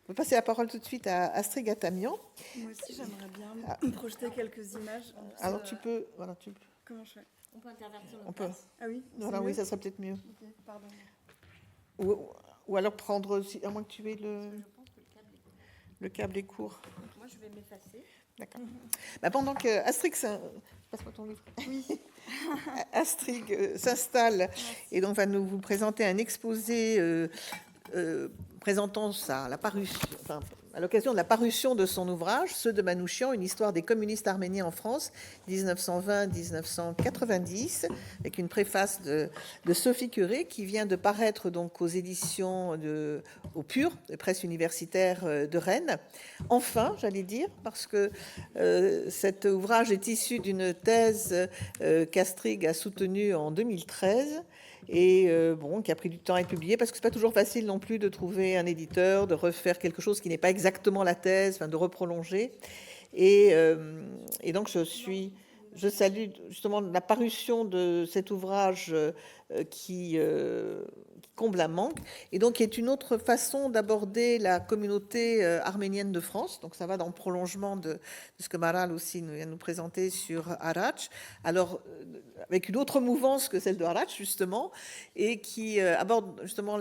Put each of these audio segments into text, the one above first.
On va passer la parole tout de suite à Astrid Gatamian. Moi aussi, j'aimerais bien me projeter quelques images. Alors tu peux... Voilà, Comment je fais? On peut intervertir on notre peut. place. Ah oui. Voilà, oui, ça serait peut-être mieux. Ok, pardon. Ou alors prendre, à moins que tu aies Je pense que le câble est court. donc moi, je vais m'effacer. D'accord. Bah, pendant que Astrid, passe-moi ton livre. Oui. Astrid s'installe et donc va nous vous présenter un exposé présentant à l'occasion de la parution de son ouvrage, Ceux de Manouchian, une histoire des communistes arméniens en France, 1920-1990, avec une préface de Sophie Curé, qui vient de paraître donc aux éditions au Pur, de presse universitaire de Rennes. Enfin, j'allais dire, parce que cet ouvrage est issu d'une thèse qu'Astrid a soutenue en 2013, et qui a pris du temps à être publié, parce que c'est pas toujours facile non plus de trouver un éditeur, de refaire quelque chose qui n'est pas exactement la thèse, de reprolonger. Et donc je salue justement la parution de cet ouvrage qui comble un manque, et donc qui est une autre façon d'aborder la communauté arménienne de France. Donc ça va dans le prolongement de ce que Maral aussi vient nous présenter sur Harač, alors avec une autre mouvance que celle de Harač justement, et qui aborde justement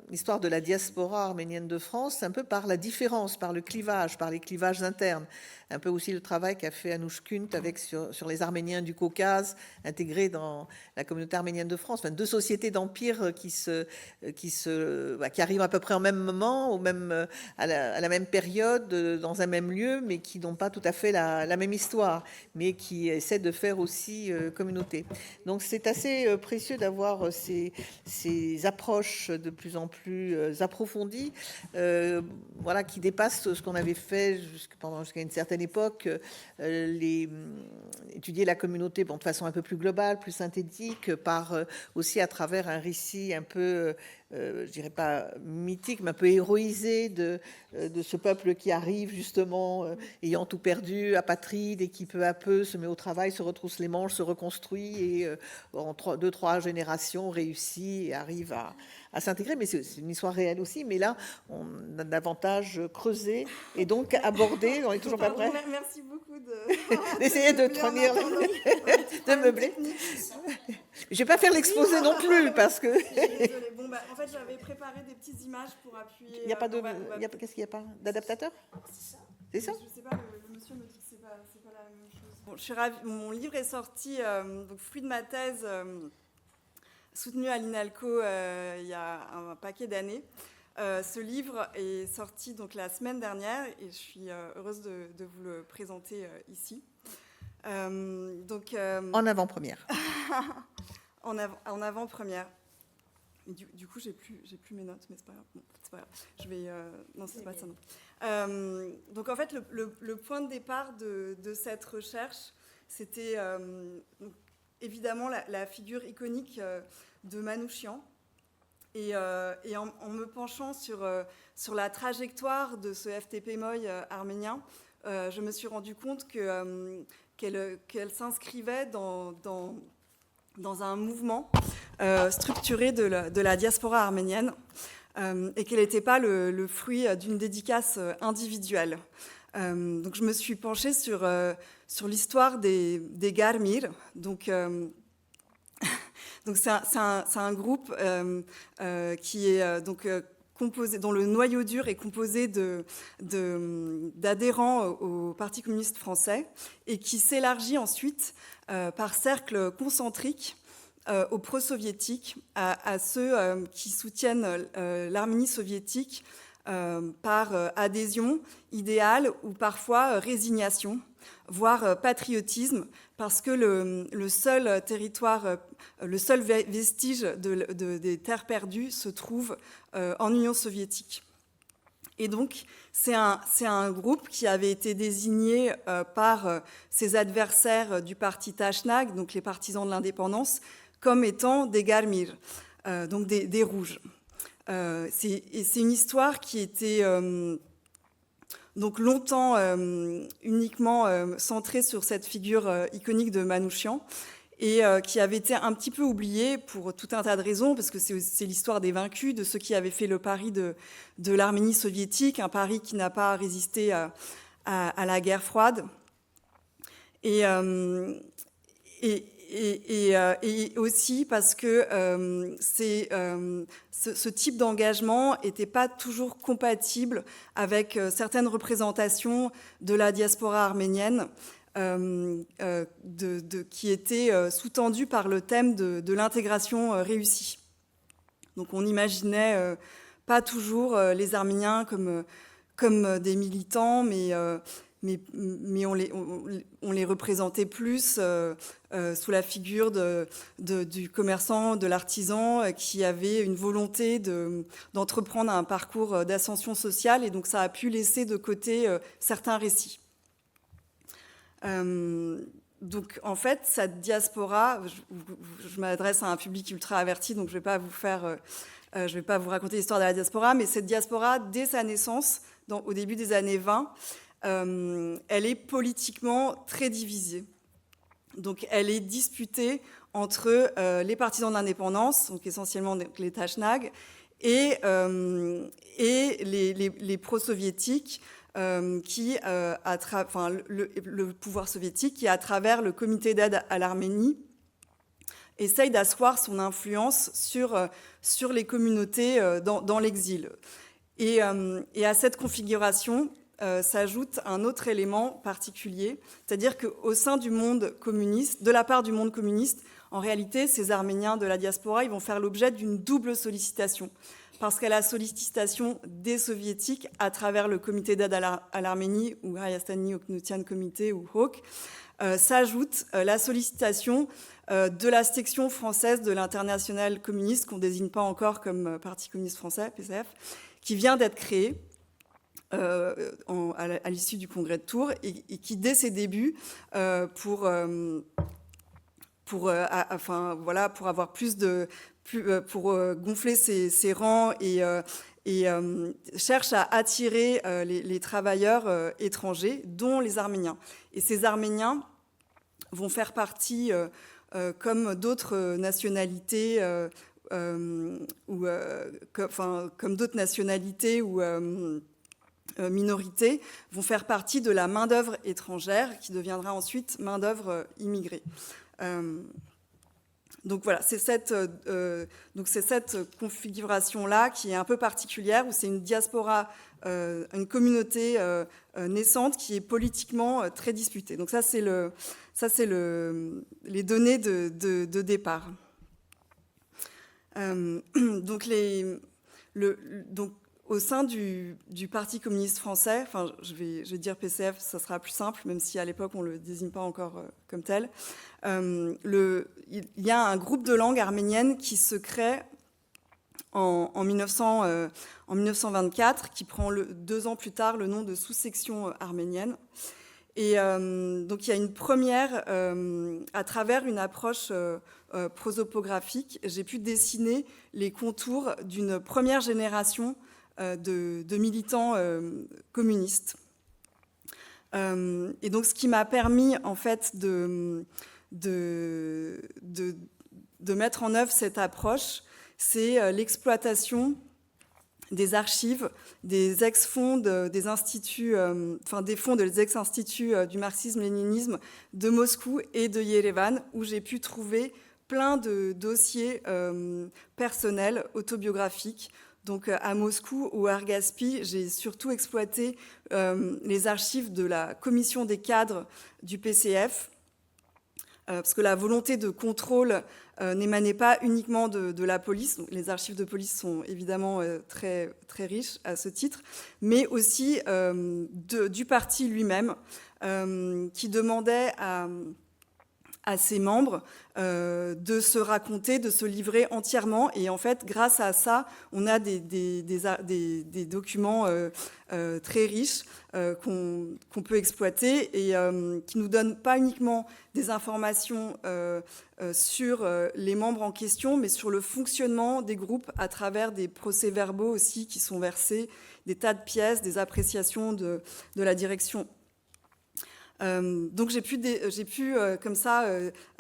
l'histoire de la diaspora arménienne de France un peu par la différence, par le clivage, par les clivages internes. Un peu aussi le travail qu'a fait Anouch Kunt avec sur les Arméniens du Caucase intégrés dans la communauté arménienne de France. Enfin, deux sociétés d'empire qui arrivent à peu près en même moment, à la même période, dans un même lieu, mais qui n'ont pas tout à fait la même histoire, mais qui essaient de faire aussi communauté. Donc c'est assez précieux d'avoir ces approches de plus en plus approfondies, qui dépassent ce qu'on avait fait jusqu'à une certaine époque, étudier la communauté de façon un peu plus globale, plus synthétique, aussi à travers un récit un peu, je dirais pas mythique, mais un peu héroïsé de ce peuple qui arrive justement ayant tout perdu, apatride, et qui peu à peu se met au travail, se retrousse les manches, se reconstruit, et en 2-3 générations réussit et arrive à s'intégrer. Mais c'est une histoire réelle aussi, mais là on a davantage creusé et donc abordé. On est toujours pas prêt. Merci beaucoup d'essayer de tenir, de meubler. Je vais pas faire l'exposé non plus parce que. Désolée. Bon, en fait, j'avais préparé des petites images pour appuyer. Il n'y a pas qu'est-ce qu'il n'y a pas d'adaptateur? C'est ça. Je sais pas. Le monsieur me dit que c'est pas la même chose. Bon, je suis ravie. Mon livre est sorti, donc fruit de ma thèse, soutenue à l'INALCO il y a un paquet d'années. Ce livre est sorti donc la semaine dernière et je suis heureuse de vous le présenter ici. En avant-première. En avant-première. Du coup, j'ai plus mes notes, mais c'est pas grave. Bon, c'est pas grave. Je vais. Non, c'est pas ça. Non. Donc en fait, le point de départ de cette recherche, c'était évidemment la figure iconique de Manouchian. Et en me penchant sur la trajectoire de ce FTP Moy arménien, je me suis rendu compte qu'elle s'inscrivait dans un mouvement structuré de la diaspora arménienne et qu'elle n'était pas le fruit d'une dédicace individuelle. Donc je me suis penchée sur l'histoire des Garmir. Donc c'est un groupe qui est composé, dont le noyau dur est composé d'adhérents au Parti communiste français et qui s'élargit ensuite par cercles concentriques aux pro-soviétiques, à ceux qui soutiennent l'Arménie soviétique par adhésion idéale ou parfois résignation, voire patriotisme, parce que le seul territoire, le seul vestige des terres perdues se trouve en Union soviétique. Et donc, c'est un groupe qui avait été désigné par ses adversaires du parti Tashnag, donc les partisans de l'indépendance, comme étant des Garmir, donc des rouges. C'est une histoire qui était donc longtemps uniquement centrée sur cette figure iconique de Manouchian. et qui avait été un petit peu oublié pour tout un tas de raisons, parce que c'est l'histoire des vaincus, de ceux qui avaient fait le pari de l'Arménie soviétique, un pari qui n'a pas résisté à la guerre froide. Et aussi parce que ce type d'engagement n'était pas toujours compatible avec certaines représentations de la diaspora arménienne, qui était sous-tendu par le thème de l'intégration réussie. Donc on n'imaginait pas toujours les Arméniens comme des militants, mais on les représentait plus sous la figure du commerçant, de l'artisan, qui avait une volonté d'entreprendre un parcours d'ascension sociale, et donc ça a pu laisser de côté certains récits. Donc en fait, cette diaspora, je m'adresse à un public ultra averti, donc je vais pas vous raconter l'histoire de la diaspora, mais cette diaspora, dès sa naissance, au début des années 20, elle est politiquement très divisée. Donc elle est disputée entre les partisans de l'indépendance, donc essentiellement les Tashnag, et les pro-soviétiques, le pouvoir soviétique, qui, à travers le comité d'aide à l'Arménie, essaye d'asseoir son influence sur les communautés dans l'exil. Et à cette configuration s'ajoute un autre élément particulier, c'est-à-dire qu'au sein du monde communiste, de la part du monde communiste, en réalité, ces Arméniens de la diaspora, ils vont faire l'objet d'une double sollicitation. Parce qu'à la sollicitation des soviétiques, à travers le comité d'aide à l'Arménie, ou Hayastani Okhnutian Comité, ou HOK, s'ajoute la sollicitation de la section française de l'Internationale communiste, qu'on ne désigne pas encore comme Parti communiste français, PCF, qui vient d'être créée à l'issue du congrès de Tours, et qui, dès ses débuts, pour avoir pour gonfler ses rangs et cherche à attirer les travailleurs étrangers, dont les Arméniens. Et ces Arméniens vont faire partie, comme d'autres nationalités, ou minorités, vont faire partie de la main-d'œuvre étrangère, qui deviendra ensuite main-d'œuvre immigrée. Donc voilà, c'est cette configuration-là qui est un peu particulière, où c'est une diaspora, une communauté naissante qui est politiquement très disputée. Donc ça, c'est les données de départ. Donc au sein du Parti communiste français, enfin, je vais dire PCF, ça sera plus simple, même si à l'époque on ne le désigne pas encore comme tel. Il y a un groupe de langue arménienne qui se crée en 1924, qui prend 2 ans plus tard le nom de sous-section arménienne. Et donc il y a une première, à travers une approche prosopographique, j'ai pu dessiner les contours d'une première génération de militants communistes. Et donc ce qui m'a permis en fait de mettre en œuvre cette approche, c'est l'exploitation des archives, des ex-fonds des instituts, des fonds des ex-instituts du marxisme-léninisme de Moscou et de Yerevan, où j'ai pu trouver plein de dossiers personnels, autobiographiques. Donc à Moscou ou à Argaspi, j'ai surtout exploité les archives de la commission des cadres du PCF, parce que la volonté de contrôle n'émanait pas uniquement de la police. Donc, les archives de police sont évidemment très, très riches à ce titre, mais aussi du parti lui-même, qui demandait à ses membres de se raconter, de se livrer entièrement. Et en fait, grâce à ça, on a des documents très riches qu'on peut exploiter et qui nous donnent pas uniquement des informations sur les membres en question, mais sur le fonctionnement des groupes à travers des procès-verbaux aussi qui sont versés, des tas de pièces, des appréciations de la direction Donc j'ai pu comme ça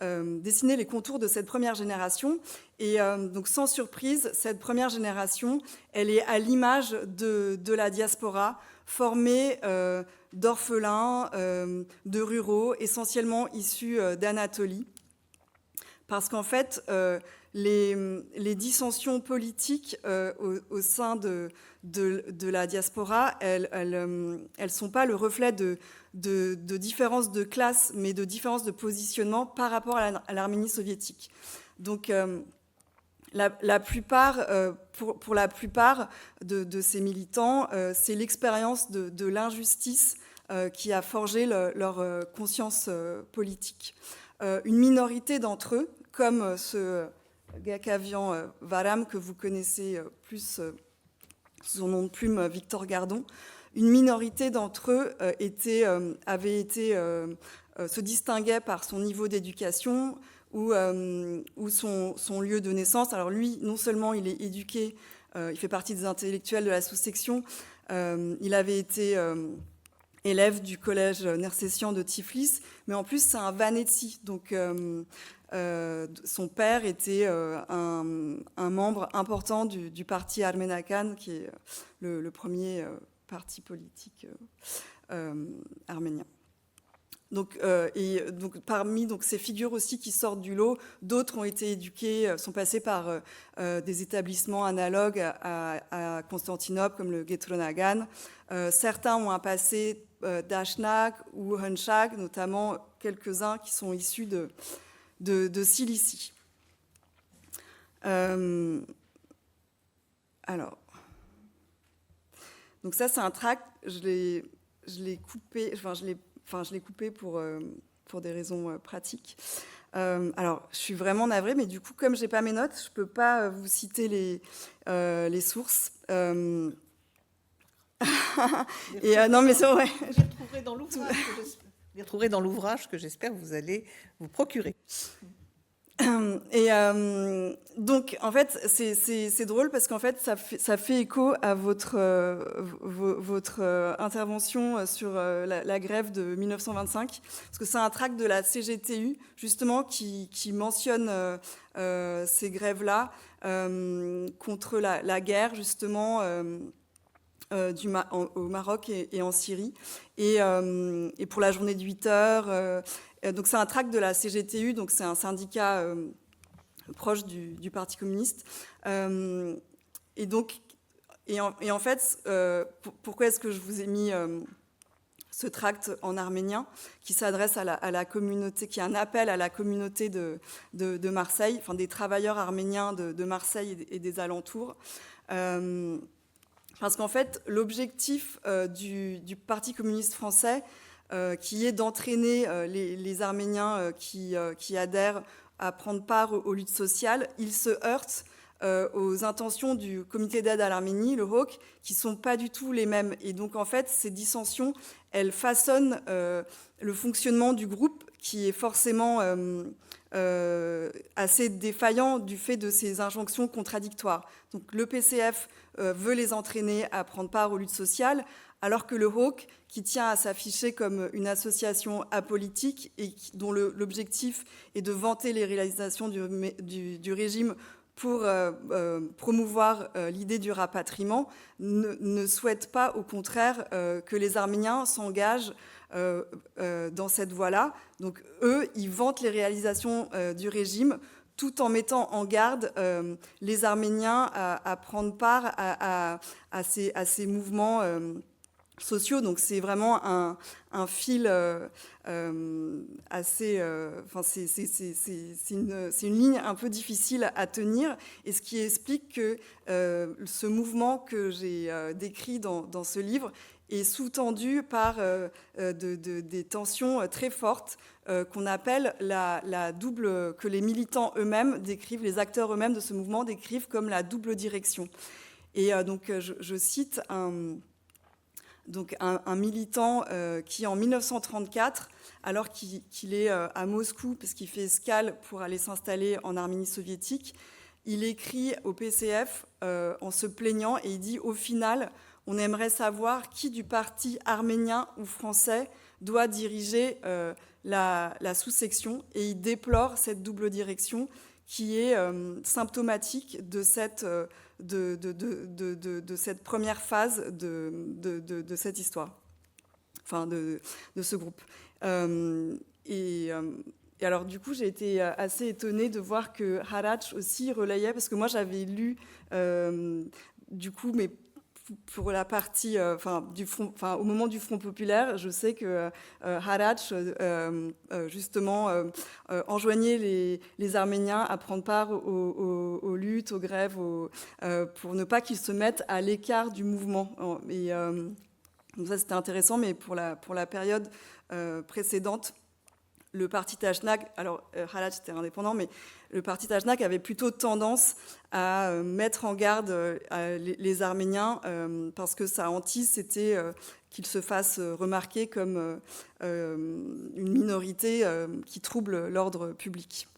dessiner les contours de cette première génération. Et donc sans surprise, cette première génération, elle est à l'image de la diaspora, formée d'orphelins, de ruraux, essentiellement issus d'Anatolie. Parce qu'en fait, les dissensions politiques au sein de la diaspora, elles sont pas le reflet de différences de classe, mais de différences de positionnement par rapport à l'Arménie soviétique. Donc, la plupart, pour la plupart de ces militants, c'est l'expérience de l'injustice qui a forgé leur conscience politique. Une minorité d'entre eux, comme ce Gakavian Varam que vous connaissez plus sous son nom de plume Victor Gardon, une minorité d'entre eux se distinguait par son niveau d'éducation ou son lieu de naissance. Alors lui, non seulement il est éduqué, il fait partie des intellectuels de la sous-section, il avait été élève du collège Nersessian de Tiflis, mais en plus c'est un Vanetsi, donc son père était un membre important du parti Armenakan, qui est le premier parti politique arménien. Donc parmi ces figures aussi qui sortent du lot, d'autres ont été éduqués, sont passés par des établissements analogues à Constantinople, comme le Getronagan. Certains ont un passé d'Ashnak ou Hunchak, notamment quelques-uns qui sont issus de Cilicie. Alors, donc ça c'est un tract, je l'ai coupé pour des raisons pratiques. Alors, je suis vraiment navrée, mais du coup, comme j'ai pas mes notes, je peux pas vous citer les sources. Et non, mais c'est vrai. Vous les retrouverez dans l'ouvrage que j'espère que vous allez vous procurer. Et donc, en fait, c'est drôle parce qu'en fait, ça fait écho à votre intervention sur la grève de 1925, parce que c'est un tract de la CGTU, justement, qui mentionne ces grèves-là contre la guerre, justement, au Maroc et en Syrie, et pour la journée de 8 heures. Donc c'est un tract de la CGTU, donc c'est un syndicat proche du Parti communiste. Et en fait, pourquoi est-ce que je vous ai mis ce tract en arménien qui s'adresse à la communauté, qui est un appel à la communauté de Marseille, enfin des travailleurs arméniens de Marseille et des alentours. Parce qu'en fait, l'objectif du Parti communiste français, qui est d'entraîner les Arméniens qui adhèrent à prendre part aux luttes sociales, il se heurte aux intentions du comité d'aide à l'Arménie, le HOC, qui ne sont pas du tout les mêmes. Et donc, en fait, ces dissensions, elles façonnent le fonctionnement du groupe, qui est forcément assez défaillant du fait de ces injonctions contradictoires. Donc, le PCF veut les entraîner à prendre part aux luttes sociales, alors que le HOC, qui tient à s'afficher comme une association apolitique et dont l'objectif est de vanter les réalisations du régime pour promouvoir l'idée du rapatriement, ne souhaite pas, au contraire, que les Arméniens s'engagent dans cette voie-là. Donc, eux, ils vantent les réalisations du régime tout en mettant en garde les Arméniens à prendre part à ces mouvements sociaux. Donc c'est vraiment un fil assez... c'est une ligne un peu difficile à tenir, et ce qui explique que ce mouvement que j'ai décrit dans ce livre est sous-tendu par des tensions très fortes qu'on appelle la double, que les militants eux-mêmes décrivent, les acteurs eux-mêmes de ce mouvement décrivent comme la double direction. Et donc je cite un militant qui, en 1934, alors qu'il est à Moscou, parce qu'il fait escale pour aller s'installer en Arménie soviétique, il écrit au PCF en se plaignant, et il dit « Au final, on aimerait savoir qui du parti arménien ou français doit diriger la sous-section, et il déplore cette double direction qui est symptomatique de cette première phase de cette histoire, enfin de ce groupe. Et alors du coup, j'ai été assez étonnée de voir que Harach aussi relayait, parce que moi j'avais lu du coup, mais pour la partie, au moment du Front populaire, je sais que Harach, justement, enjoignait les Arméniens à prendre part aux luttes, aux grèves, pour ne pas qu'ils se mettent à l'écart du mouvement. Et donc ça, c'était intéressant, mais pour la période précédente, le parti Tajnak, alors Harach était indépendant, mais le parti Tajnak avait plutôt tendance à mettre en garde les Arméniens parce que sa hantise, c'était qu'ils se fassent remarquer comme une minorité qui trouble l'ordre public.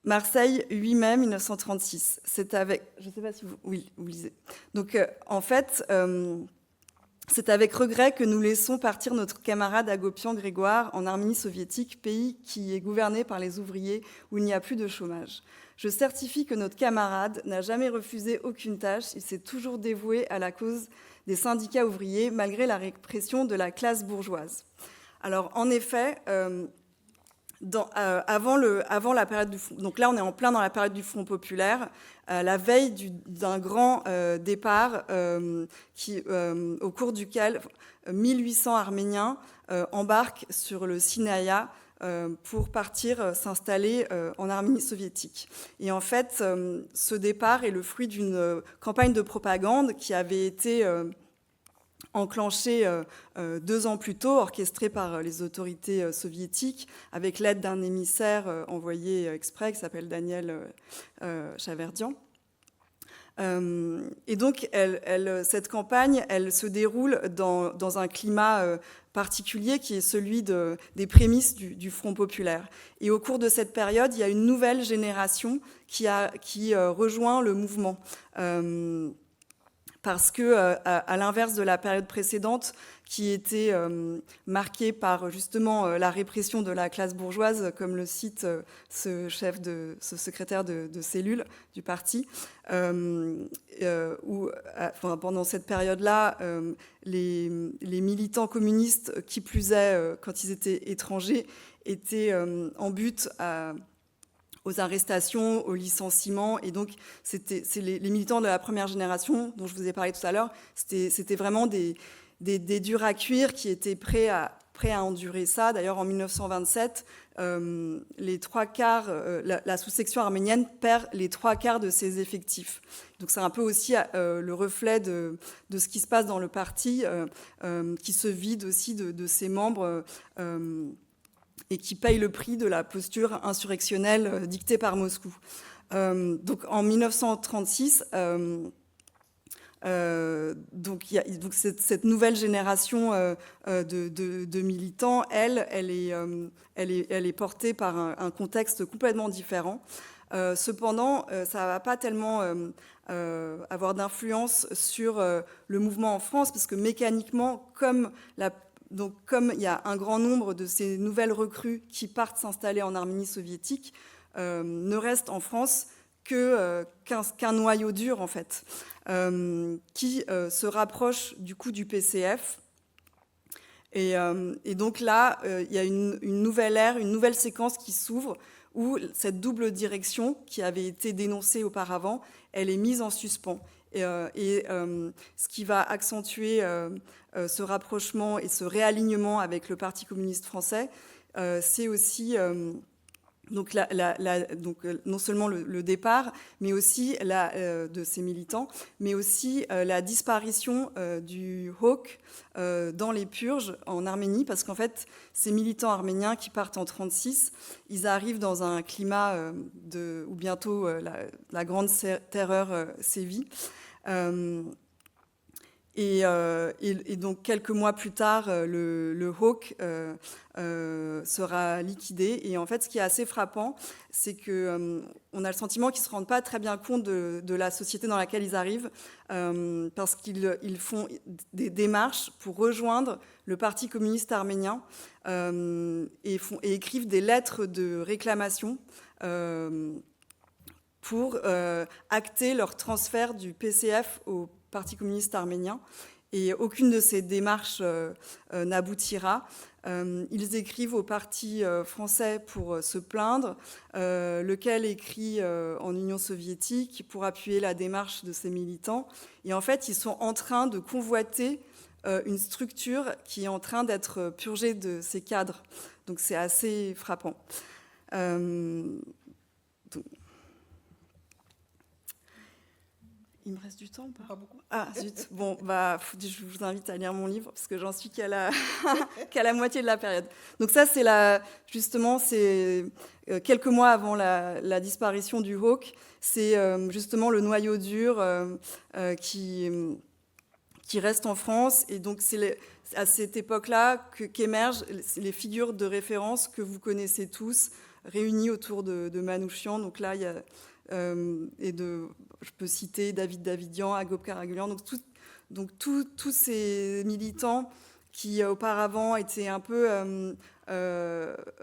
Marseille, 8 mai 1936. C'est avec... Je ne sais pas si vous... Oui, vous lisez. Donc, en fait... c'est avec regret que nous laissons partir notre camarade Agopian Grégoire en Arménie soviétique, pays qui est gouverné par les ouvriers où il n'y a plus de chômage. Je certifie que notre camarade n'a jamais refusé aucune tâche, il s'est toujours dévoué à la cause des syndicats ouvriers malgré la répression de la classe bourgeoise. Alors en effet, avant la période du Front, donc là on est en plein dans la période du Front populaire, la veille d'un grand départ au cours duquel 1800 Arméniens embarquent sur le Sinaïa pour partir s'installer en Arménie soviétique. Et en fait, ce départ est le fruit d'une campagne de propagande qui avait été enclenchée 2 ans plus tôt, orchestrée par les autorités soviétiques, avec l'aide d'un émissaire envoyé exprès qui s'appelle Daniel Chaverdian. Et donc, cette campagne, elle se déroule dans un climat particulier qui est celui des prémices du Front populaire. Et au cours de cette période, il y a une nouvelle génération qui rejoint le mouvement. Parce que, à l'inverse de la période précédente, qui était marquée par justement la répression de la classe bourgeoise, comme le cite ce secrétaire de cellule du parti, où pendant cette période-là, les militants communistes, qui plus est quand ils étaient étrangers, étaient en butte aux arrestations, aux licenciements. Et donc, c'est les militants de la première génération, dont je vous ai parlé tout à l'heure, c'était vraiment des durs à cuire qui étaient prêts à endurer ça. D'ailleurs, en 1927, les 3/4, la sous-section arménienne perd les 3/4 de ses effectifs. Donc, c'est un peu aussi le reflet de ce qui se passe dans le parti, qui se vide aussi de ses membres et qui paye le prix de la posture insurrectionnelle dictée par Moscou. Donc en 1936, cette nouvelle génération de militants, elle est portée par un contexte complètement différent. Cependant, ça ne va pas tellement avoir d'influence sur le mouvement en France, parce que mécaniquement, comme il y a un grand nombre de ces nouvelles recrues qui partent s'installer en Arménie soviétique, ne reste en France qu'un noyau dur, en fait, qui se rapproche du coup du PCF. Et donc là, il y a une nouvelle ère, une nouvelle séquence qui s'ouvre, où cette double direction qui avait été dénoncée auparavant, elle est mise en suspens. Et ce qui va accentuer ce rapprochement et ce réalignement avec le Parti communiste français, c'est aussi donc non seulement le départ, mais aussi de ces militants, mais aussi la disparition du Hawk dans les purges en Arménie, parce qu'en fait, ces militants arméniens qui partent en 1936, ils arrivent dans un climat où bientôt la grande terreur sévit. Et donc, quelques mois plus tard, le Hawk sera liquidé. Et en fait, ce qui est assez frappant, c'est qu'on a le sentiment qu'ils ne se rendent pas très bien compte de la société dans laquelle ils arrivent, parce qu'ils font des démarches pour rejoindre le Parti communiste arménien et écrivent des lettres de réclamation pour acter leur transfert du PCF au Parti communiste arménien. Et aucune de ces démarches n'aboutira. Ils écrivent au parti français pour se plaindre, lequel écrit en Union soviétique pour appuyer la démarche de ces militants. Et en fait, ils sont en train de convoiter une structure qui est en train d'être purgée de ses cadres. Donc c'est assez frappant. Il me reste du temps ou pas? Pas beaucoup. Ah, zut. Bon, je vous invite à lire mon livre, parce que j'en suis qu'à la moitié de la période. Donc ça, justement, c'est quelques mois avant la disparition du Hawk. C'est justement le noyau dur qui reste en France. Et donc, c'est à cette époque-là qu'émergent les figures de référence que vous connaissez tous, réunies autour de Manouchian. Donc là, il y a... je peux citer David Davidian, Agop Karagulian, donc tous ces militants qui auparavant étaient un peu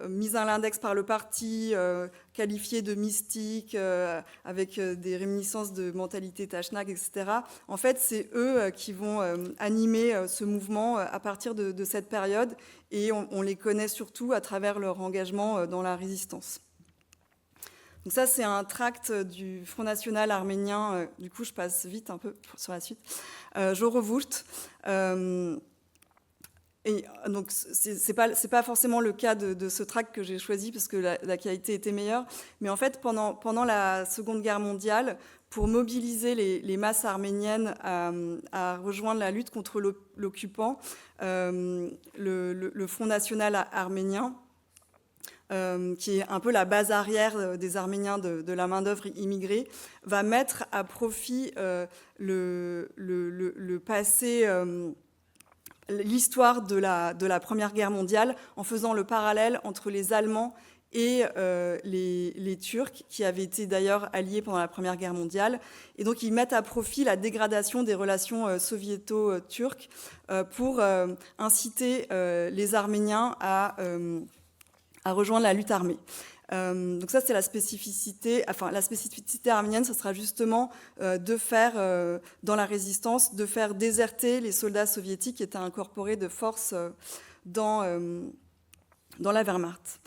mis à l'index par le parti, qualifiés de mystiques, avec des réminiscences de mentalité Tachnag, etc. En fait, c'est eux qui vont animer ce mouvement à partir de cette période, et on les connaît surtout à travers leur engagement dans la résistance. Donc ça, c'est un tract du Front National arménien. Du coup, je passe vite un peu sur la suite. Jorovult. Et donc, c'est pas forcément le cas de ce tract que j'ai choisi, parce que la qualité était meilleure. Mais en fait, pendant la Seconde Guerre mondiale, pour mobiliser les masses arméniennes à rejoindre la lutte contre l'occupant, le Front National arménien, qui est un peu la base arrière des Arméniens de la main-d'œuvre immigrée, va mettre à profit le passé, l'histoire de la Première Guerre mondiale, en faisant le parallèle entre les Allemands et les Turcs, qui avaient été d'ailleurs alliés pendant la Première Guerre mondiale. Et donc, ils mettent à profit la dégradation des relations soviéto-turques pour inciter les Arméniens à rejoindre la lutte armée. Donc ça, c'est la spécificité. Enfin, la spécificité arménienne, ce sera justement de faire, dans la résistance, de faire déserter les soldats soviétiques qui étaient incorporés de force dans la Wehrmacht.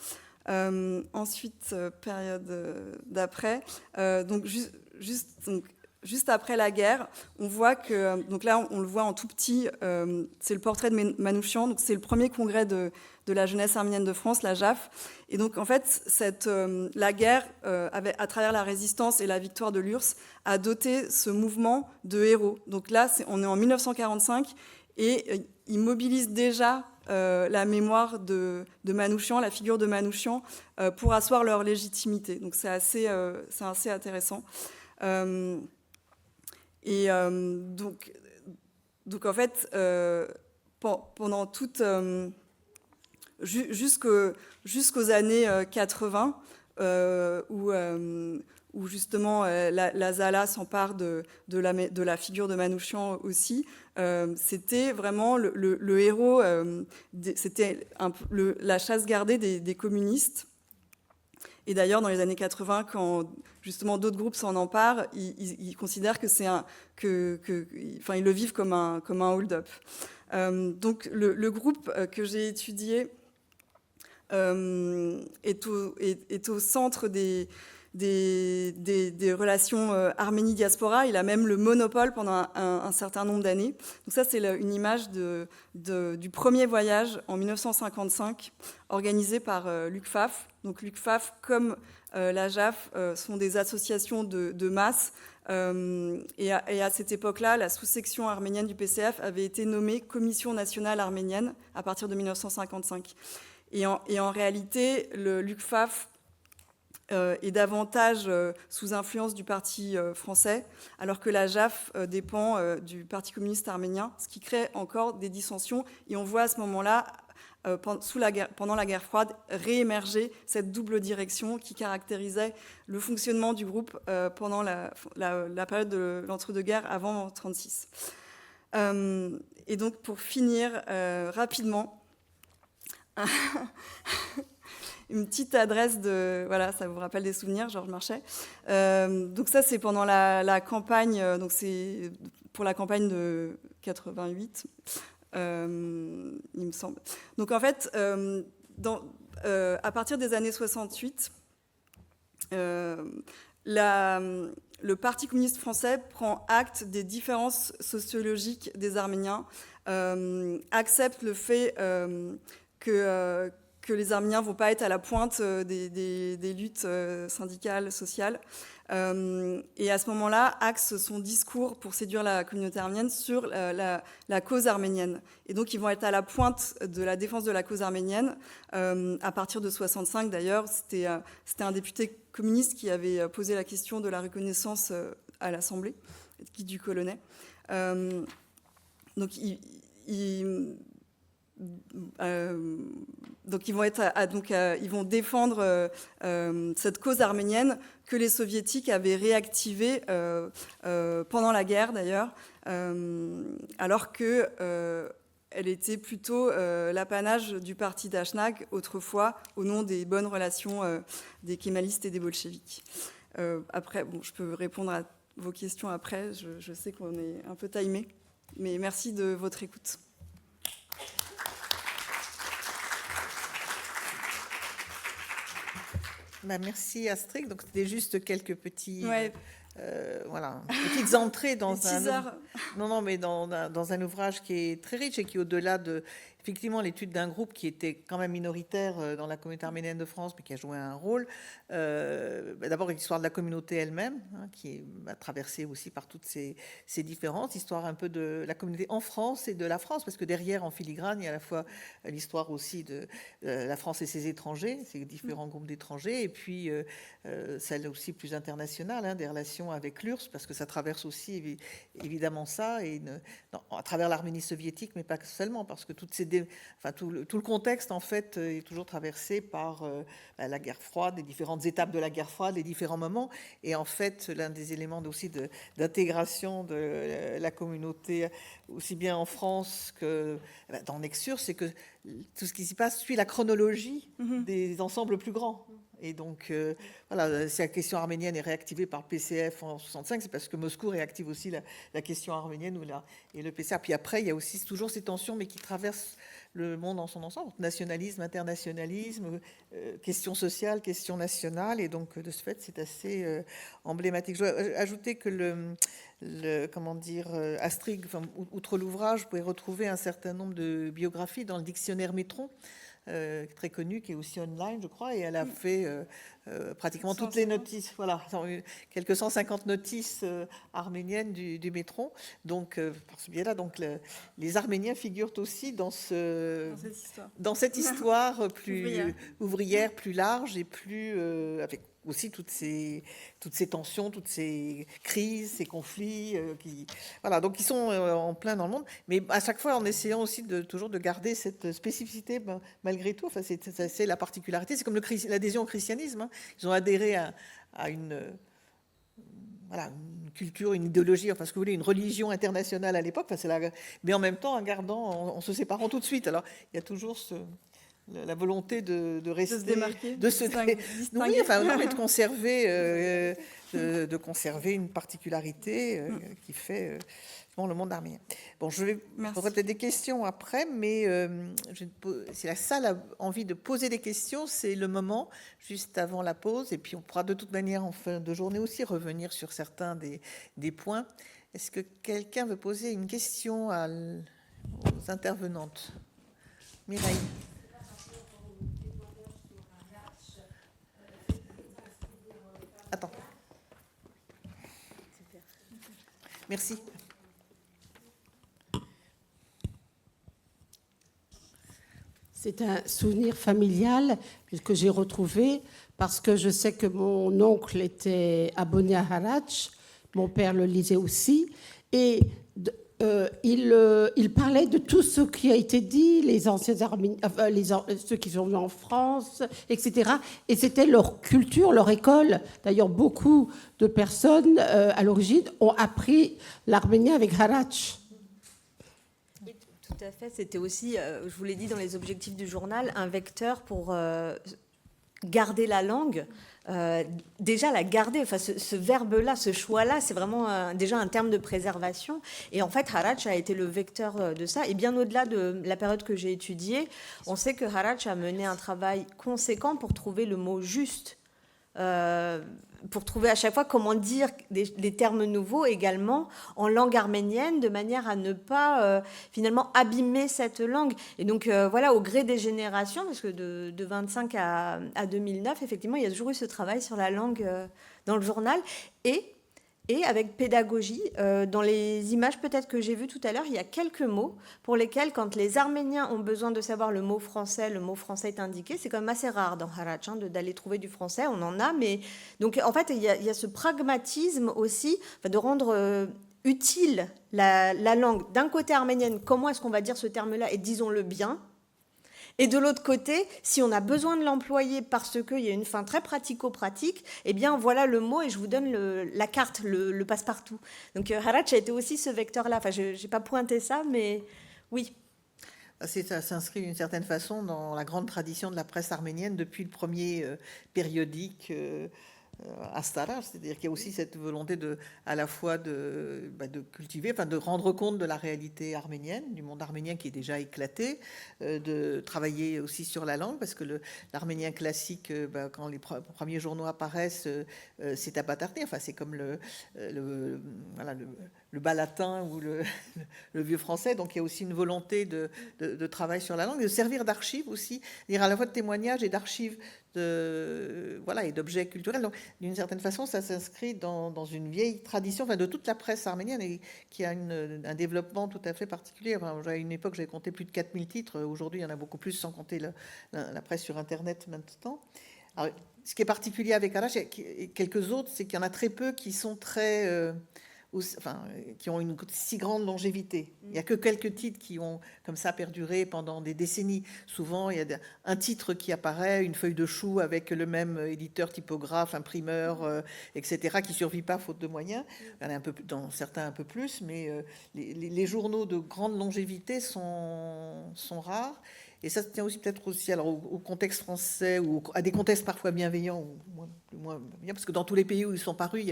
Ensuite, période d'après. Donc, juste après la guerre, on voit que, donc là, on le voit en tout petit, c'est le portrait de Manouchian, donc c'est le premier congrès de la jeunesse arménienne de France, la JAF. Et donc, en fait, la guerre, à travers la résistance et la victoire de l'URSS, a doté ce mouvement de héros. Donc là, on est en 1945, et il mobilise déjà la mémoire de Manouchian, la figure de Manouchian, pour asseoir leur légitimité. Donc c'est assez intéressant. Donc en fait, pendant toute... jusqu'aux années 80, où justement la Zala s'empare de la figure de Manouchian aussi, c'était vraiment le héros, c'était la chasse gardée des communistes. Et d'ailleurs, dans les années 80, quand justement d'autres groupes s'en emparent, ils considèrent que ils le vivent comme un hold-up. Donc le groupe que j'ai étudié est au centre des relations Arménie-diaspora. Il a même le monopole pendant un certain nombre d'années. Donc ça, c'est une image du premier voyage en 1955 organisé par l'UCFAF. Donc l'UCFAF, comme la JAF, sont des associations de masse. Et à cette époque-là, la sous-section arménienne du PCF avait été nommée Commission nationale arménienne à partir de 1955. Et en réalité, le l'UCFAF est davantage sous influence du parti français, alors que la JAF dépend du Parti communiste arménien, ce qui crée encore des dissensions. Et on voit à ce moment-là, pendant la guerre froide, réémerger cette double direction qui caractérisait le fonctionnement du groupe pendant la période de l'entre-deux-guerres avant 1936. Et donc, pour finir rapidement, une petite adresse de... Voilà, ça vous rappelle des souvenirs, Georges Marchais. Donc ça, c'est pendant la campagne, donc c'est pour la campagne de 88, il me semble. Donc en fait, à partir des années 68, le Parti communiste français prend acte des différences sociologiques des Arméniens, accepte le fait que les Arméniens ne vont pas être à la pointe des luttes syndicales, sociales. Et à ce moment-là, axe son discours pour séduire la communauté arménienne sur la cause arménienne. Et donc, ils vont être à la pointe de la défense de la cause arménienne. À partir de 65, d'ailleurs, c'était un député communiste qui avait posé la question de la reconnaissance à l'Assemblée, Guy Ducolonnet. Donc, ils vont défendre cette cause arménienne que les soviétiques avaient réactivée pendant la guerre d'ailleurs, alors que elle était plutôt l'apanage du parti Dachnag autrefois au nom des bonnes relations des kémalistes et des bolcheviks. Après, bon, je peux répondre à vos questions après, je sais qu'on est un peu timé, mais merci de votre écoute. Merci Astrid. Donc c'était juste quelques petits, Ouais. petites entrées dans dans un ouvrage qui est très riche et qui, au-delà de effectivement l'étude d'un groupe qui était quand même minoritaire dans la communauté arménienne de France, mais qui a joué un rôle. D'abord l'histoire de la communauté elle-même, qui est traversée aussi par toutes ces différences, histoire un peu de la communauté en France et de la France, parce que derrière, en filigrane, il y a à la fois l'histoire aussi de la France et ses étrangers, ces différents groupes d'étrangers, et puis celle aussi plus internationale, des relations avec l'URSS, parce que ça traverse aussi évidemment ça, et à travers l'Arménie soviétique, mais pas seulement, parce que toutes ces tout le contexte en fait est toujours traversé par la guerre froide, les différentes étapes de la guerre froide, les différents moments. Et en fait, l'un des éléments aussi d'intégration de la communauté, aussi bien en France que dans Nexur, c'est que tout ce qui s'y passe suit la chronologie des ensembles plus grands. Et donc, si la question arménienne est réactivée par le PCF en 65, c'est parce que Moscou réactive aussi la question arménienne et le PCA. Puis après, il y a aussi toujours ces tensions, mais qui traversent le monde dans son ensemble. Nationalisme, internationalisme, question sociale, question nationale. Et donc, de ce fait, c'est assez emblématique. Je dois ajouter que Astrid, outre l'ouvrage, vous pouvez retrouver un certain nombre de biographies dans le dictionnaire Métron, très connue, qui est aussi online, je crois, et elle a fait pratiquement toutes les notices, quelques 150 notices arméniennes du Métron. Donc, par ce biais-là, les Arméniens figurent aussi dans cette histoire plus ouvrière, plus large et plus avec aussi toutes ces tensions, toutes ces crises, ces conflits donc qui sont en plein dans le monde, mais à chaque fois en essayant aussi toujours de garder cette spécificité malgré tout. Enfin, c'est la particularité. C'est comme l'adhésion au christianisme. Ils ont adhéré à une culture, une idéologie, enfin ce que vous voulez, une religion internationale à l'époque. Mais en même temps, en se séparant tout de suite. Alors, il y a toujours la volonté de rester, de se démarquer, de se distinguer, mais de conserver une particularité qui fait le monde arménien. Bon, j'aurai peut-être des questions après, mais si la salle a envie de poser des questions, c'est le moment juste avant la pause, et puis on pourra de toute manière en fin de journée aussi revenir sur certains des points. Est-ce que quelqu'un veut poser une question aux intervenantes? Mireille. Attends. Merci. C'est un souvenir familial que j'ai retrouvé parce que je sais que mon oncle était abonné à Harach, mon père le lisait aussi, et il parlait de tout ce qui a été dit, les anciens Arméniens, ceux qui sont venus en France, etc. Et c'était leur culture, leur école. D'ailleurs, beaucoup de personnes à l'origine ont appris l'arménien avec Harach. Tout à fait. C'était aussi, je vous l'ai dit dans les objectifs du journal, un vecteur pour garder la langue. Déjà la garder, enfin ce verbe-là, ce choix-là, c'est vraiment déjà un terme de préservation. Et en fait, Harach a été le vecteur de ça. Et bien au-delà de la période que j'ai étudiée, on sait que Harach a mené un travail conséquent pour trouver le mot juste. Pour trouver à chaque fois comment dire des termes nouveaux également en langue arménienne, de manière à ne pas finalement abîmer cette langue. Et donc voilà, au gré des générations, parce que de 25 à 2009, effectivement, il y a toujours eu ce travail sur la langue dans le journal. Et avec pédagogie, dans les images peut-être que j'ai vues tout à l'heure, il y a quelques mots pour lesquels, quand les Arméniens ont besoin de savoir le mot français est indiqué. C'est quand même assez rare dans Harach d'aller trouver du français, on en a, mais... Donc en fait, il y a ce pragmatisme aussi, de rendre utile la langue. D'un côté arménienne, comment est-ce qu'on va dire ce terme-là, et disons-le bien. Et de l'autre côté, si on a besoin de l'employer parce qu'il y a une fin très pratico-pratique, eh bien voilà le mot et je vous donne la carte, le passe-partout. Donc Harach a été aussi ce vecteur-là. Enfin, je n'ai pas pointé ça, mais oui. Ça s'inscrit d'une certaine façon dans la grande tradition de la presse arménienne depuis le premier périodique Astara, c'est-à-dire qu'il y a aussi cette volonté à la fois de cultiver, de rendre compte de la réalité arménienne, du monde arménien qui est déjà éclaté, de travailler aussi sur la langue, parce que l'arménien classique, quand les premiers journaux apparaissent, c'est à Batarté, c'est comme le bas latin ou le vieux français, donc il y a aussi une volonté de travail sur la langue, de servir d'archive aussi, dire à la fois de témoignages et d'archives et d'objets culturels. Donc, d'une certaine façon, ça s'inscrit dans une vieille tradition de toute la presse arménienne et qui a un développement tout à fait particulier. À une époque, j'avais compté plus de 4000 titres. Aujourd'hui, il y en a beaucoup plus, sans compter la presse sur Internet maintenant. Alors, ce qui est particulier avec Harach et quelques autres, c'est qu'il y en a très peu qui sont qui ont une si grande longévité. Il n'y a que quelques titres qui ont comme ça perduré pendant des décennies. Souvent, il y a un titre qui apparaît, une feuille de chou avec le même éditeur, typographe, imprimeur, etc., qui ne survit pas faute de moyens. Il y en a dans certains un peu plus, mais les journaux de grande longévité sont rares. Et ça se tient aussi peut-être aussi au contexte français ou à des contextes parfois bienveillants ou moins bienveillants, parce que dans tous les pays où ils sont parus,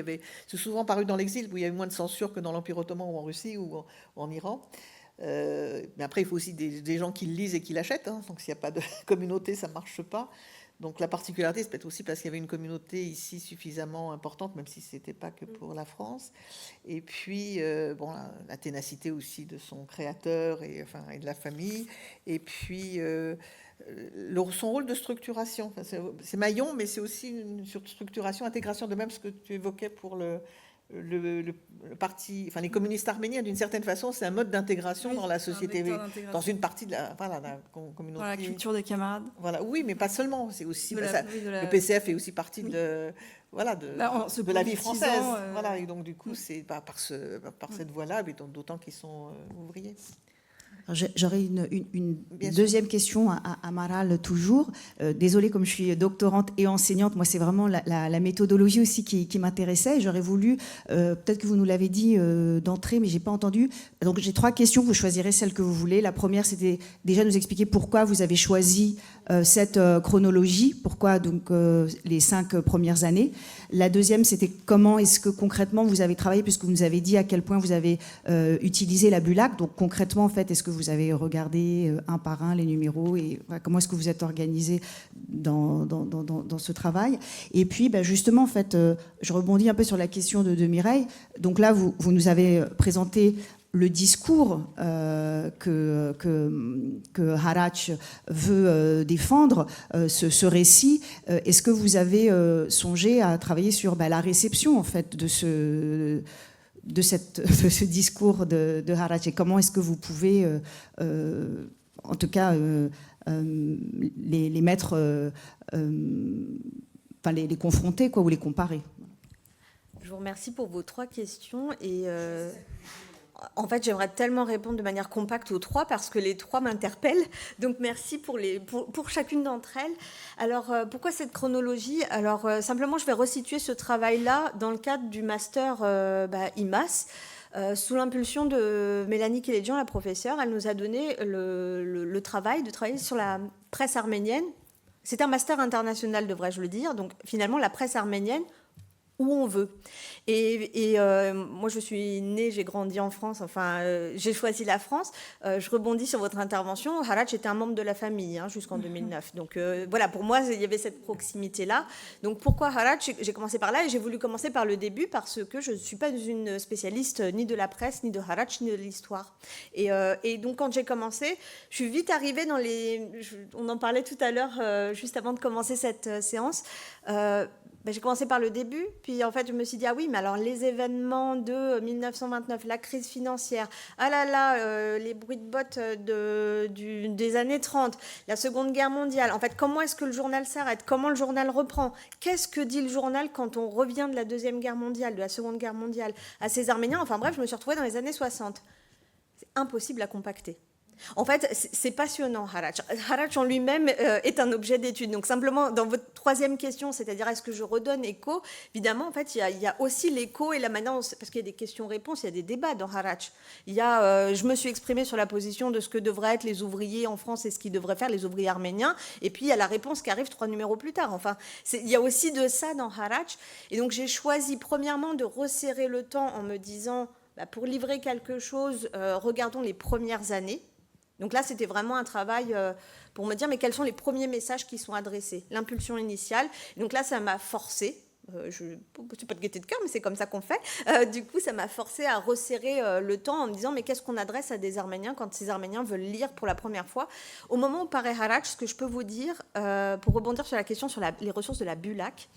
c'est souvent paru dans l'exil, où il y avait moins de censure que dans l'Empire ottoman ou en Russie ou en Iran. Mais après, il faut aussi des gens qui le lisent et qui l'achètent. Donc s'il n'y a pas de communauté, ça ne marche pas. Donc la particularité, c'est peut-être aussi parce qu'il y avait une communauté ici suffisamment importante, même si ce n'était pas que pour la France. Et puis, la ténacité aussi de son créateur et de la famille. Et puis, son rôle de structuration. C'est maillon, mais c'est aussi une structuration, intégration, de même ce que tu évoquais pour le parti, les communistes arméniens, d'une certaine façon, c'est un mode d'intégration dans la société, dans une partie de la communauté. Dans la culture des camarades. Voilà, oui, mais pas seulement. C'est aussi le PCF est aussi partie de la vie française. Et donc du coup, c'est par cette voie-là, mais d'autant qu'ils sont ouvriers. J'aurais une deuxième question à Maral, toujours. Désolée, comme je suis doctorante et enseignante, moi, c'est vraiment la méthodologie aussi qui m'intéressait. J'aurais voulu, peut-être que vous nous l'avez dit d'entrée, mais je n'ai pas entendu. Donc, j'ai 3 questions. Vous choisirez celle que vous voulez. La première, c'était déjà nous expliquer pourquoi vous avez choisi cette chronologie, pourquoi donc les 5 premières années. La deuxième, c'était comment est-ce que concrètement vous avez travaillé, puisque vous nous avez dit à quel point vous avez utilisé la Bulac. Donc concrètement, en fait, est-ce que vous avez regardé un par un les numéros et comment est-ce que vous êtes organisé dans ce travail? Et puis, justement, en fait, je rebondis un peu sur la question de Mireille. Donc là, vous nous avez présenté le discours que Harach veut défendre, ce récit. Est-ce que vous avez songé à travailler sur la réception en fait de ce discours de Harach, et comment est-ce que vous pouvez en tout cas les mettre, enfin les confronter quoi, ou les comparer. Je vous remercie pour vos 3 questions et en fait, j'aimerais tellement répondre de manière compacte aux 3 parce que les 3 m'interpellent. Donc, merci pour chacune d'entre elles. Alors, pourquoi cette chronologie? Alors, simplement, je vais resituer ce travail-là dans le cadre du master IMAS. Sous l'impulsion de Mélanie Kélédjian, la professeure, elle nous a donné le travail de travailler sur la presse arménienne. C'est un master international, devrais-je le dire. Donc, finalement, la presse arménienne, où on veut. Et moi, je suis née, j'ai grandi en France, enfin, j'ai choisi la France. Je rebondis sur votre intervention. Harač était un membre de la famille jusqu'en 2009. Donc voilà, pour moi, il y avait cette proximité-là. Donc pourquoi Harač? J'ai commencé par là et j'ai voulu commencer par le début parce que je ne suis pas une spécialiste ni de la presse, ni de Harač, ni de l'histoire. Et donc quand j'ai commencé, je suis vite arrivée dans les... On en parlait tout à l'heure, juste avant de commencer cette séance. J'ai commencé par le début, puis en fait je me suis dit ah oui, mais alors les événements de 1929, la crise financière, ah là là, les bruits de bottes des années 30, la Seconde Guerre mondiale, en fait comment est-ce que le journal s'arrête, comment le journal reprend, qu'est-ce que dit le journal quand on revient de la Deuxième Guerre mondiale, de la Seconde Guerre mondiale, à ces Arméniens, enfin bref, je me suis retrouvée dans les années 60. C'est impossible à compacter. En fait, c'est passionnant, Harač. Harač en lui-même est un objet d'étude. Donc simplement, dans votre 3e question, c'est-à-dire est-ce que je redonne écho, évidemment, en fait, il y a aussi l'écho et la manière, parce qu'il y a des questions-réponses, il y a des débats dans Harač. Je me suis exprimée sur la position de ce que devraient être les ouvriers en France et ce qu'ils devraient faire les ouvriers arméniens. Et puis, il y a la réponse qui arrive 3 numéros plus tard. Enfin, il y a aussi de ça dans Harač. Et donc, j'ai choisi, premièrement, de resserrer le temps en me disant, pour livrer quelque chose, regardons les premières années. Donc là, c'était vraiment un travail pour me dire, mais quels sont les premiers messages qui sont adressés? L'impulsion initiale. Donc là, ça m'a forcée. Je ne suis pas de gaieté de cœur, mais c'est comme ça qu'on fait. Du coup, ça m'a forcée à resserrer le temps en me disant, mais qu'est-ce qu'on adresse à des Arméniens quand ces Arméniens veulent lire pour la première fois? Au moment où paraît Harač, ce que je peux vous dire, pour rebondir sur la question sur les ressources de la Bulac,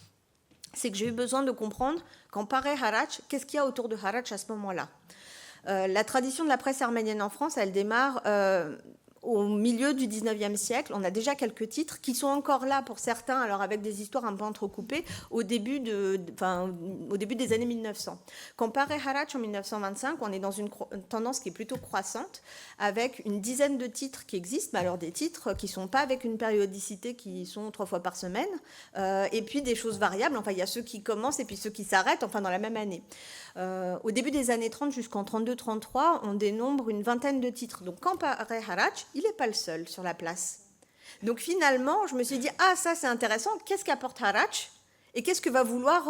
c'est que j'ai eu besoin de comprendre, quand paraît Harač, qu'est-ce qu'il y a autour de Harač à ce moment-là? La tradition de la presse arménienne en France, elle démarre au milieu du 19e siècle. On a déjà quelques titres qui sont encore là pour certains, alors avec des histoires un peu entrecoupées, au début des années 1900. Quand paraît Harač en 1925, on est dans une tendance qui est plutôt croissante, avec une dizaine de titres qui existent, mais alors des titres qui ne sont pas avec une périodicité qui sont 3 fois par semaine, et puis des choses variables. Enfin, il y a ceux qui commencent et puis ceux qui s'arrêtent, enfin dans la même année. Au début des années 30 jusqu'en 32-33, on dénombre une vingtaine de titres. Donc quand paraît Harač, il n'est pas le seul sur la place. Donc finalement, je me suis dit, ah ça c'est intéressant, qu'est-ce qu'apporte Harač et qu'est-ce que va vouloir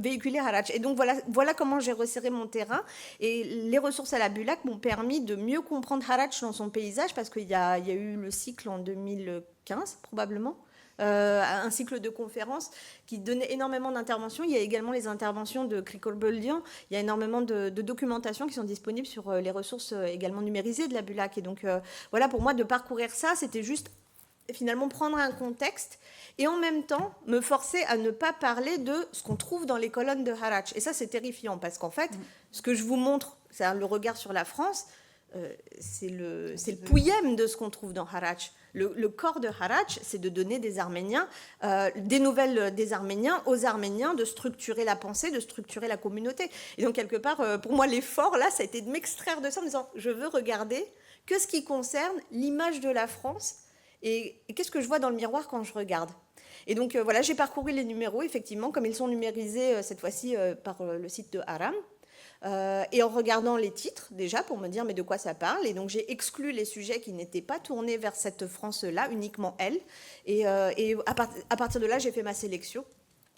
véhiculer Harač? Et donc voilà comment j'ai resserré mon terrain. Et les ressources à la Bulac m'ont permis de mieux comprendre Harač dans son paysage, parce qu'il y a eu le cycle en 2015 probablement, un cycle de conférences qui donnait énormément d'interventions. Il y a également les interventions de Krikol Boldian. Il y a énormément de documentation qui sont disponibles sur les ressources également numérisées de la Bulac. Et donc voilà, pour moi, de parcourir ça, c'était juste finalement prendre un contexte et en même temps me forcer à ne pas parler de ce qu'on trouve dans les colonnes de Harač. Et ça, c'est terrifiant, parce qu'en fait, ce que je vous montre, c'est le regard sur la France, c'est le pouillème de ce qu'on trouve dans Harač. Le corps de Harač, c'est de donner des Arméniens, des nouvelles des Arméniens aux Arméniens, de structurer la pensée, de structurer la communauté. Et donc, quelque part, pour moi, l'effort, là, ça a été de m'extraire de ça en me disant, je veux regarder que ce qui concerne l'image de la France et qu'est-ce que je vois dans le miroir quand je regarde. Et donc, voilà, j'ai parcouru les numéros, effectivement, comme ils sont numérisés cette fois-ci par le site de Aram. Et en regardant les titres déjà pour me dire mais de quoi ça parle, et donc j'ai exclu les sujets qui n'étaient pas tournés vers cette France-là, uniquement elle, et à partir de là j'ai fait ma sélection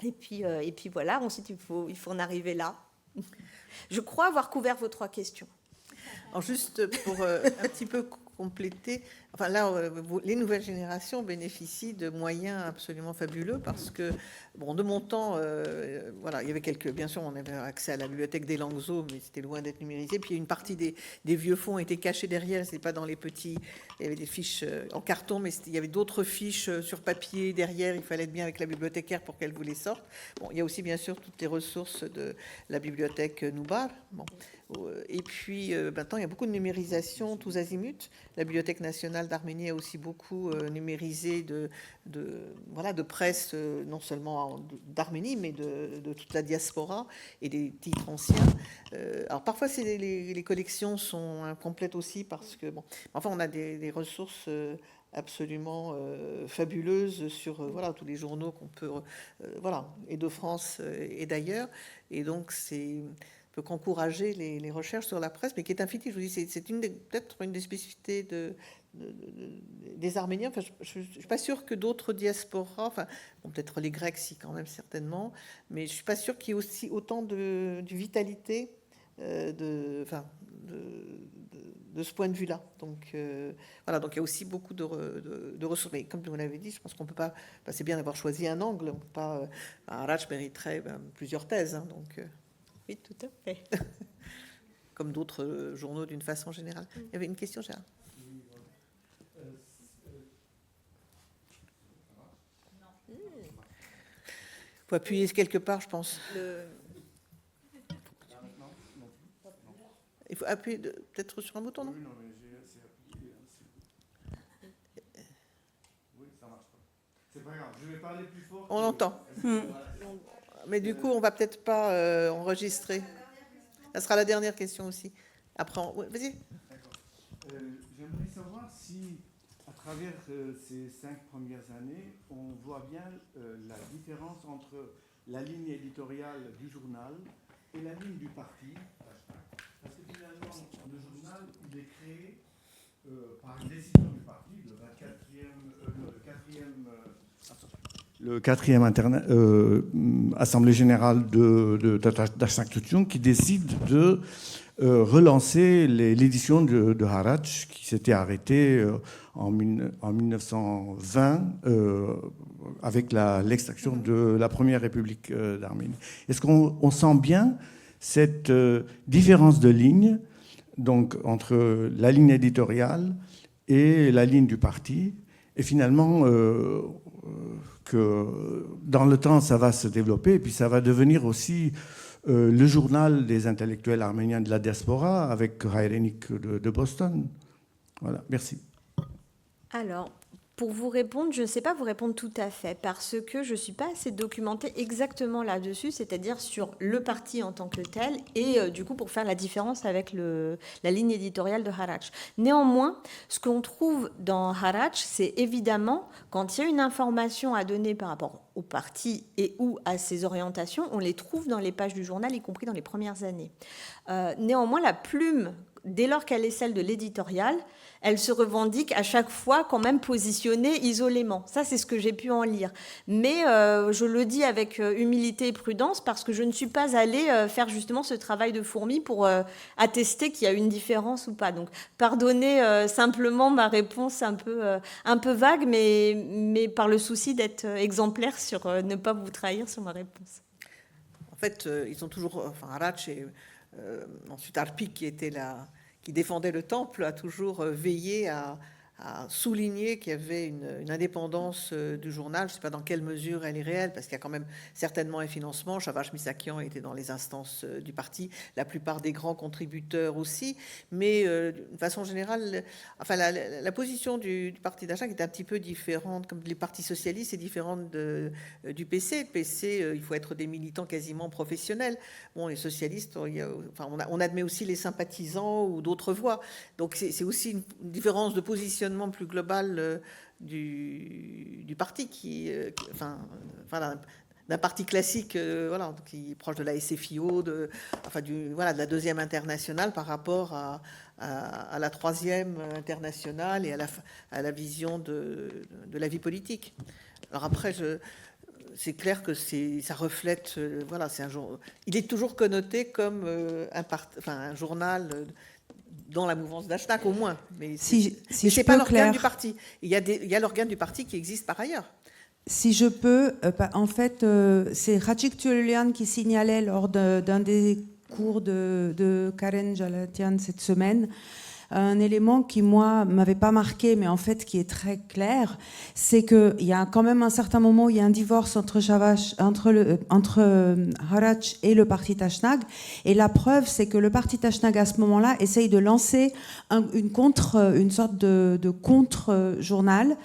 et puis voilà, ensuite il faut en arriver là. Je crois avoir couvert vos 3 questions. Alors juste pour un petit peu compléter, enfin là, les nouvelles générations bénéficient de moyens absolument fabuleux, parce que, bon, de mon temps, voilà, il y avait bien sûr, on avait accès à la bibliothèque des Langso, mais c'était loin d'être numérisé. Puis une partie des vieux fonds étaient cachés derrière, c'était pas dans les petits, il y avait des fiches en carton, mais il y avait d'autres fiches sur papier derrière, il fallait être bien avec la bibliothécaire pour qu'elle vous les sorte. Bon, il y a aussi bien sûr toutes les ressources de la bibliothèque Noubar. Bon. Et puis maintenant, il y a beaucoup de numérisation tous azimuts. La Bibliothèque nationale internationale d'Arménie a aussi beaucoup numérisé de presse, non seulement d'Arménie, mais de toute la diaspora et des titres anciens. Alors parfois, les collections sont incomplètes aussi parce que, bon, enfin, on a des ressources absolument fabuleuses sur tous les journaux qu'on peut, et de France et d'ailleurs. Et donc, c'est peut qu'encourager les recherches sur la presse, mais qui est infinie. Je vous dis, c'est peut-être une des spécificités des Arméniens. Enfin, je ne suis pas sûre que d'autres diasporas, enfin, bon, peut-être les Grecs, si, quand même, certainement, mais je ne suis pas sûre qu'il y ait aussi autant de vitalité de ce point de vue-là. Donc, donc il y a aussi beaucoup de ressources. Mais comme vous l'avez dit, je pense qu'on ne peut pas... c'est bien d'avoir choisi un angle. On peut pas... Harach mériterait plusieurs thèses. Hein, donc... Oui, tout à fait. Comme d'autres journaux d'une façon générale. Il y avait une question, Gérard. Il faut appuyer quelque part, je pense. Il faut appuyer peut-être sur un bouton, non? Oui, ça marche pas. C'est pas grave, je vais parler plus fort. On l'entend. Mais du coup, on va peut-être pas enregistrer. Ça sera la dernière question aussi. Après, oui, vas-y. D'accord. J'aimerais savoir si, à travers ces 5 premières années, on voit bien la différence entre la ligne éditoriale du journal et la ligne du parti. Parce que finalement, le journal, il est créé par une décision du parti, le 4e Assemblée générale d'Ashtaktution qui décide de relancer l'édition de Harach qui s'était arrêtée en 1920 avec l'extraction de la Première République d'Arménie. Est-ce qu'on sent bien cette différence de ligne donc, entre la ligne éditoriale et la ligne du parti, et finalement que dans le temps ça va se développer, et puis ça va devenir aussi le journal des intellectuels arméniens de la diaspora avec Hayrenik de Boston. Voilà, merci. Alors, pour vous répondre, je ne sais pas vous répondre tout à fait, parce que je ne suis pas assez documentée exactement là-dessus, c'est-à-dire sur le parti en tant que tel, et du coup pour faire la différence avec la ligne éditoriale de Harach. Néanmoins, ce qu'on trouve dans Harach, c'est évidemment, quand il y a une information à donner par rapport au parti et ou à ses orientations, on les trouve dans les pages du journal, y compris dans les premières années. Néanmoins, la plume, dès lors qu'elle est celle de l'éditorial, elle se revendique à chaque fois quand même positionnée isolément. Ça, c'est ce que j'ai pu en lire. Mais je le dis avec humilité et prudence parce que je ne suis pas allée faire justement ce travail de fourmi pour attester qu'il y a une différence ou pas. Donc, pardonnez simplement ma réponse un peu vague, mais par le souci d'être exemplaire sur ne pas vous trahir sur ma réponse. En fait, ils ont toujours... Harach et ensuite Arpik, qui défendait le temple, a toujours veillé à souligner qu'il y avait une indépendance du journal. Je ne sais pas dans quelle mesure elle est réelle, parce qu'il y a quand même certainement un financement. Shavash Missakian était dans les instances du parti, la plupart des grands contributeurs aussi. Mais de façon générale, la position du parti d'Achak est un petit peu différente. Comme les partis socialistes, c'est différente du PC. Le PC, il faut être des militants quasiment professionnels. Bon, les socialistes, on admet aussi les sympathisants ou d'autres voix. Donc c'est aussi une différence de positionnement plus global du parti d'un parti classique qui est proche de la SFIO, de la deuxième internationale par rapport à la troisième internationale et à la vision de la vie politique. Alors après, c'est clair que ça reflète, il est toujours connoté comme un journal dans la mouvance d'Ashtak au moins, mais c'est pas l'organe du parti. Il y a l'organe du parti qui existe par ailleurs. Si je peux, en fait, c'est Rachik Tululian qui signalait lors d'un des cours de Karen Jalatian cette semaine un élément qui, moi, m'avait pas marqué, mais en fait qui est très clair, c'est qu'il y a quand même un certain moment où il y a un divorce entre Harač et le parti Tashnag. Et la preuve, c'est que le parti Tashnag, à ce moment-là, essaye de lancer une sorte de contre-journal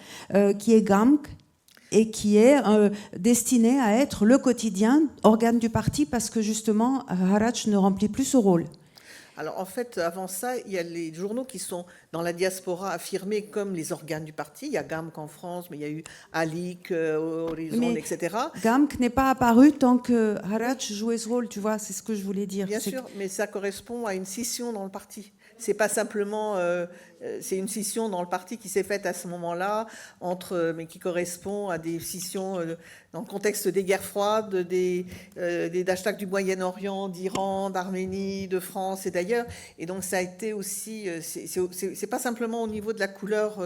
qui est Gamk, et qui est destiné à être le quotidien, organe du parti, parce que justement, Harač ne remplit plus ce rôle. Alors en fait, avant ça, il y a les journaux qui sont dans la diaspora affirmés comme les organes du parti. Il y a Gamk en France, mais il y a eu Alik, Horizon, etc. Gamk n'est pas apparu tant que Harač jouait ce rôle, tu vois, c'est ce que je voulais dire. Bien sûr, mais ça correspond à une scission dans le parti. C'est pas simplement, c'est une scission dans le parti qui s'est faite à ce moment-là, mais qui correspond à des scissions dans le contexte des guerres froides, des hashtags du Moyen-Orient, d'Iran, d'Arménie, de France et d'ailleurs. Et donc ça a été aussi, c'est pas simplement au niveau de la couleur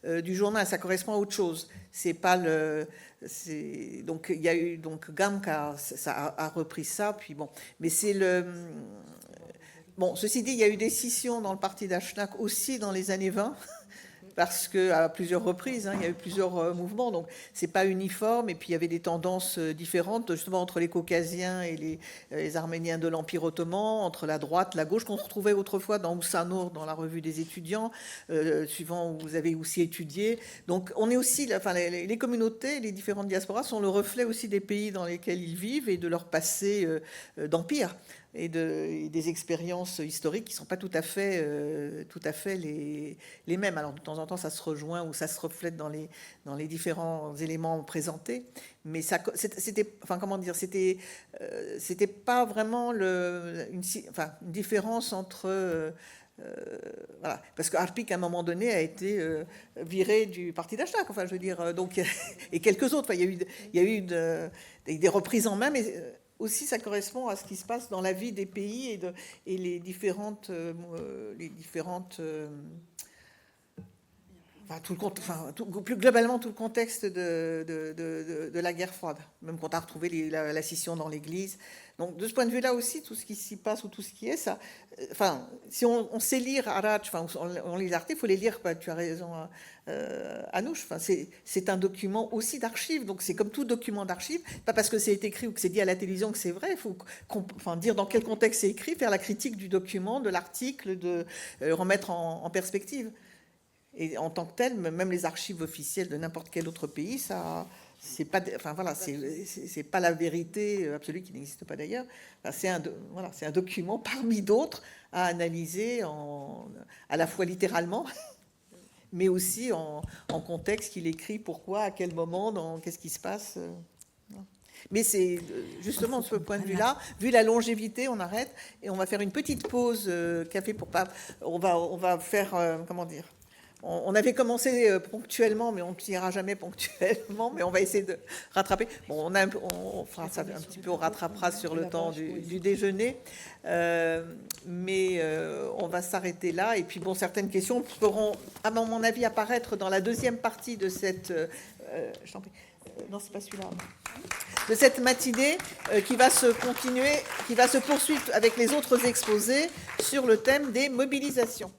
du journal, ça correspond à autre chose. C'est pas donc il y a eu donc Gamk a repris ça, puis bon, mais c'est le. Bon, ceci dit, il y a eu des scissions dans le parti Tashnag aussi dans les années 20, parce qu'à plusieurs reprises, il y a eu plusieurs mouvements, donc c'est pas uniforme, et puis il y avait des tendances différentes, justement entre les Caucasiens et les Arméniens de l'Empire ottoman, entre la droite, la gauche, qu'on retrouvait autrefois dans Oussanur, dans la revue des étudiants, suivant où vous avez aussi étudié. Donc on est aussi, enfin les communautés, les différentes diasporas sont le reflet aussi des pays dans lesquels ils vivent et de leur passé d'empire. Et des expériences historiques qui ne sont pas tout à fait les mêmes. Alors de temps en temps, ça se rejoint ou ça se reflète dans les différents éléments présentés. Mais c'était pas vraiment une différence entre... voilà, parce qu'Arpik, à un moment donné, a été viré du parti Tashnag. Enfin, je veux dire, donc, et quelques autres. Enfin, il y a eu des reprises en main, mais aussi, ça correspond à ce qui se passe dans la vie des pays et les différentes plus globalement, tout le contexte de la guerre froide, même quand on a retrouvé la scission dans l'Église. Donc, de ce point de vue-là aussi, tout ce qui s'y passe ou tout ce qui est, ça... Enfin, si on sait lire Harač, on lit les articles, il faut les lire, tu as raison, Anouche. Enfin, c'est un document aussi d'archives, donc c'est comme tout document d'archives, pas parce que c'est écrit ou que c'est dit à la télévision que c'est vrai, il faut dire dans quel contexte c'est écrit, faire la critique du document, de l'article, de remettre en perspective. Et en tant que tel, même les archives officielles de n'importe quel autre pays, ça, c'est pas, enfin voilà, c'est pas la vérité absolue qui n'existe pas d'ailleurs. Enfin, c'est un document parmi d'autres à analyser à la fois littéralement, mais aussi en contexte qu'il écrit, pourquoi, à quel moment, qu'est-ce qui se passe. Mais c'est justement de ce point de vue-là, vu la longévité, on arrête et on va faire une petite pause café pour pas. On va faire comment dire. On avait commencé ponctuellement, mais on ne finira jamais ponctuellement, mais on va essayer de rattraper. Bon, on fera ça un petit peu, on rattrapera sur le temps du déjeuner, mais on va s'arrêter là. Et puis, bon, certaines questions feront, à mon avis, apparaître dans la deuxième partie de cette... je t'en prie. Non, c'est pas celui-là. De cette matinée qui va se poursuivre avec les autres exposés sur le thème des mobilisations.